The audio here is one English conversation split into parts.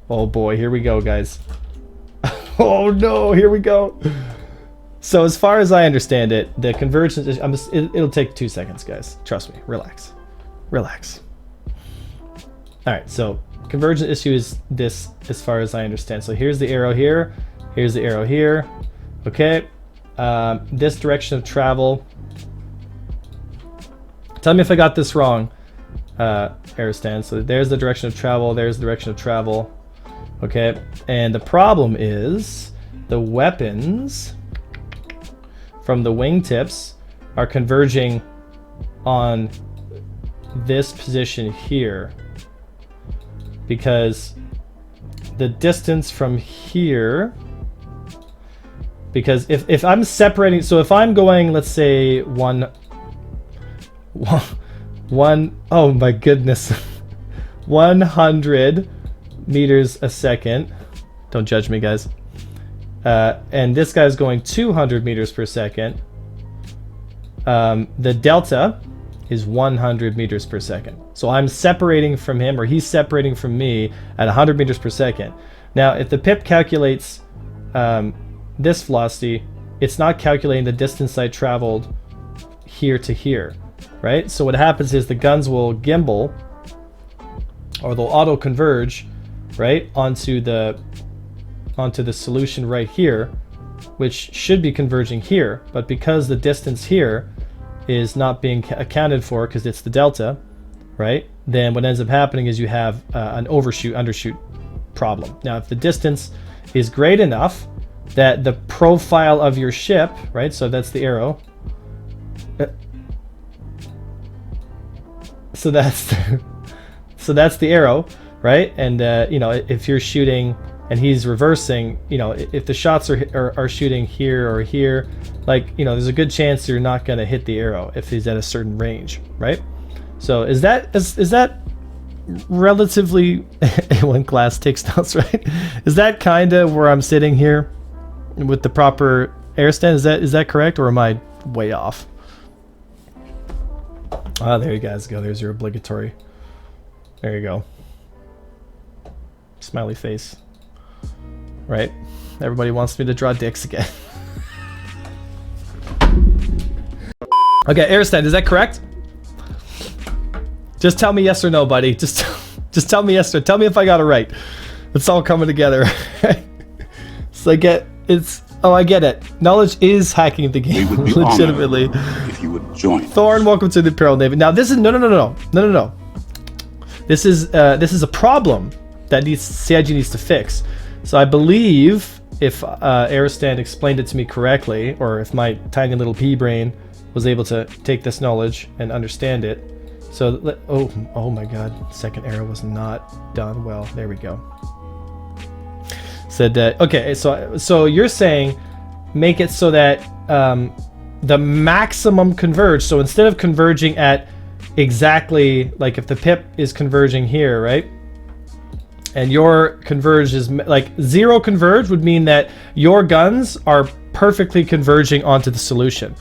Oh boy, here we go, guys. Oh no, here we go. So as far as I understand it, the convergence is, it'll take 2 seconds, guys. Trust me, relax. Relax. All right, so convergence issue is this as far as I understand. So here's the arrow here, here's the arrow here. Okay, this direction of travel. Tell me if I got this wrong, Airstand. So there's the direction of travel, there's the direction of travel. Okay, and the problem is the weapons from the wingtips are converging on this position here, because the distance from here, because if I'm separating, so if I'm going, let's say one, oh my goodness, 100 meters a second, don't judge me, guys, and this guy's going 200 meters per second, the delta is 100 meters per second. So I'm separating from him, or he's separating from me at 100 meters per second. Now, if the pip calculates this velocity, it's not calculating the distance I traveled here to here, right? So what happens is the guns will gimbal, or they'll auto converge, right, onto the solution right here, which should be converging here, but because the distance here is not being accounted for because it's the delta, right, then what ends up happening is you have an overshoot undershoot problem. Now if the distance is great enough that the profile of your ship, right, so that's the arrow, so that's so that's the arrow, right, and you know, if you're shooting and he's reversing, you know, if the shots are shooting here or here, like, you know, there's a good chance you're not going to hit the arrow if he's at a certain range, right? So is that relatively when class takes notes, right? Is that kind of where I'm sitting here with the proper air stand? Is that correct, or am I way off? Ah, there you guys go. There's your obligatory. There you go. Smiley face. Right? Everybody wants me to draw dicks again. Okay, Airstand, is that correct? Just tell me yes or no, buddy. Just tell me yes or tell me if I got it right. It's all coming together. So I get it. Knowledge is hacking the game legitimately. If you would join. Thorn, welcome to the Imperial Navy. Now this is no. This is a problem that CIG needs to fix. So I believe if Airstand explained it to me correctly, or if my tiny little pea brain was able to take this knowledge and understand it. So, oh my God, second arrow was not done well. There we go. Said that, okay, so you're saying make it so that the maximum converge. So instead of converging at exactly, like if the pip is converging here, right? And your converge is like zero converge would mean that your guns are perfectly converging onto the solution.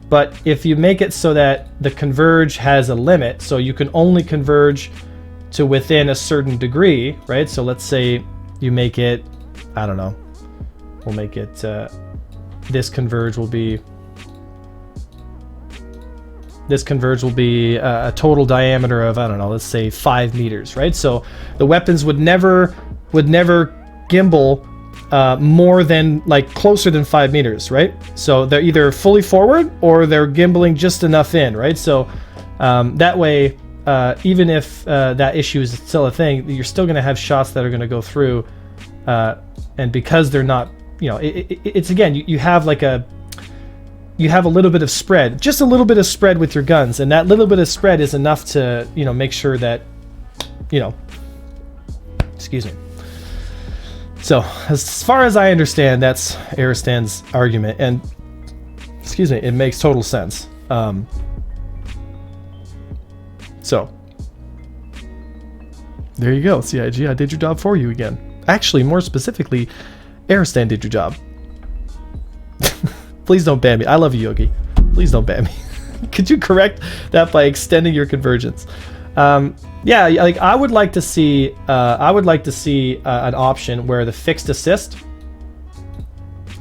But if you make it so that the converge has a limit, so you can only converge to within a certain degree, right? So let's say you make it, I don't know, we'll make it, this converge will be a total diameter of, I don't know, let's say 5 meters, right? So the weapons would never gimbal more than, like, closer than 5 meters, right? So they're either fully forward or they're gimbaling just enough in, right? So that way, even if that issue is still a thing, you're still going to have shots that are going to go through, and because they're not, you know, it's again, you have like you have a little bit of spread, just a little bit of spread with your guns, and that little bit of spread is enough to, you know, make sure that, you know, excuse me. So as far as I understand, that's Airstand's argument, and excuse me, it makes total sense. So there you go, CIG. I did your job for you again. Actually, more specifically, Airstand did your job. Please don't ban me. I love you, Yogi. Please don't ban me. Could you correct that by extending your convergence? Yeah, like I would like to see an option where the fixed assist,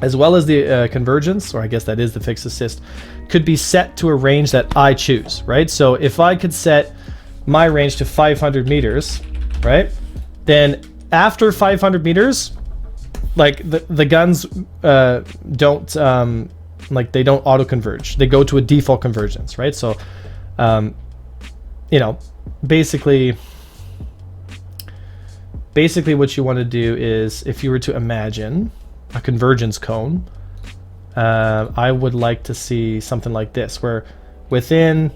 as well as the convergence, or I guess that is the fixed assist, could be set to a range that I choose, right? So if I could set my range to 500 meters, right? Then after 500 meters, like the guns don't like they don't auto converge. They go to a default convergence, right? So, you know, basically what you want to do is, if you were to imagine a convergence cone, I would like to see something like this, where within,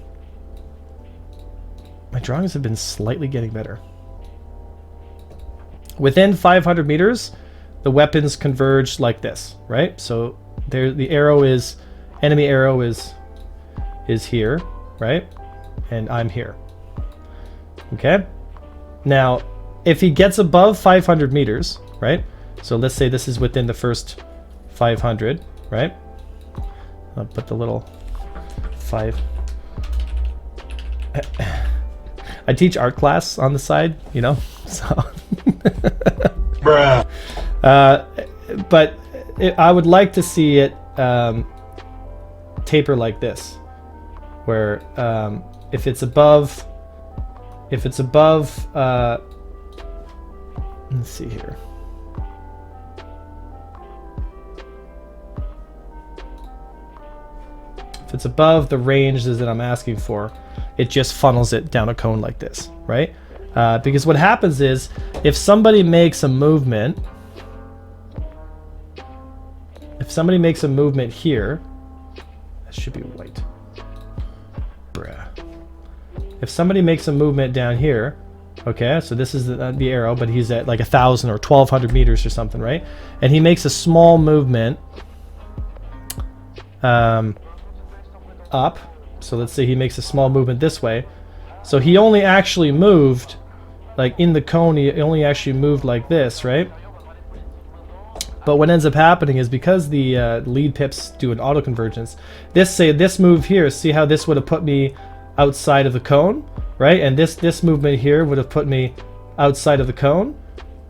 my drawings have been slightly getting better. Within 500 meters, the weapons converge like this, right? So there, the arrow is, enemy arrow is here, right? And I'm here. Okay. Now, if he gets above 500 meters, right? So let's say this is within the first 500, right? I'll put the little 5. I teach art class on the side, you know, so. Bruh. But I would like to see it taper like this, where if it's above, let's see here. If it's above the ranges that I'm asking for, it just funnels it down a cone like this, right? Because what happens is, if somebody makes a movement, here, that should be white. Bruh. If somebody makes a movement down here, okay, so this is the arrow, but he's at like 1,000 or 1,200 meters or something, right? And he makes a small movement up. So let's say he makes a small movement this way. So he only actually moved, like in the cone, he only actually moved like this, right? But what ends up happening is, because the lead pips do an auto convergence, this move here, see how this would have put me outside of the cone, right? And this movement here would have put me outside of the cone.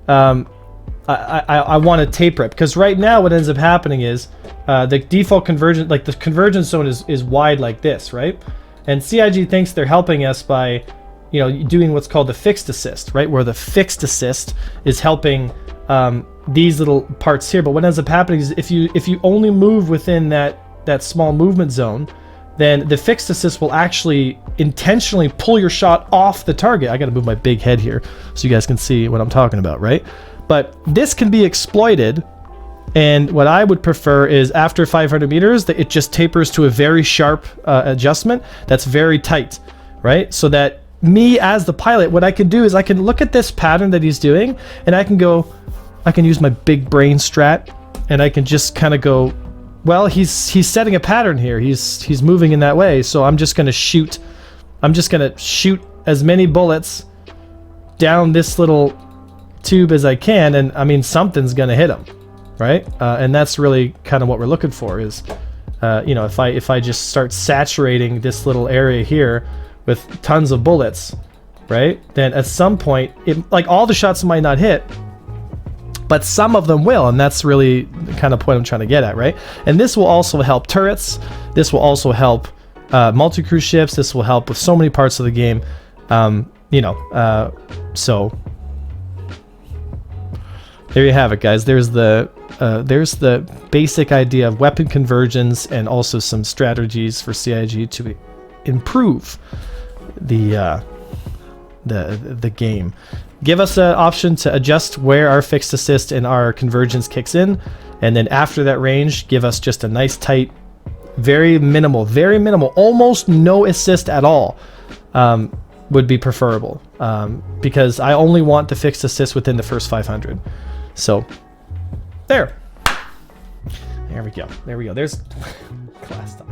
I want to taper it, because right now what ends up happening is the default convergence, like the convergence zone is wide like this, right? And CIG thinks they're helping us by, you know, doing what's called the fixed assist, right? Where the fixed assist is helping these little parts here. But what ends up happening is, if you only move within that small movement zone, then the fixed assist will actually intentionally pull your shot off the target. I got to move my big head here so you guys can see what I'm talking about, right? But this can be exploited, and what I would prefer is, after 500 meters, that it just tapers to a very sharp adjustment that's very tight, right? So that me as the pilot, what I can do is I can look at this pattern that he's doing, and I can use my big brain strat, and I can just kind of go, well, he's setting a pattern here. He's moving in that way, so I'm just gonna shoot as many bullets down this little tube as I can, and I mean, something's gonna hit him, right? And that's really kind of what we're looking for, is you know, if I just start saturating this little area here with tons of bullets, right? Then at some point, like, all the shots might not hit, but some of them will, and that's really the kind of point I'm trying to get at, right? And this will also help turrets. This will also help multi-crew ships. This will help with so many parts of the game. You know, so there you have it, guys. There's the basic idea of weapon convergence, and also some strategies for CIG to improve the game. Give us an option to adjust where our fixed assist and our convergence kicks in, and then after that range, give us just a nice tight, very minimal, almost no assist at all, would be preferable, because I only want the fixed assist within the first 500. So there we go. There's class stuff.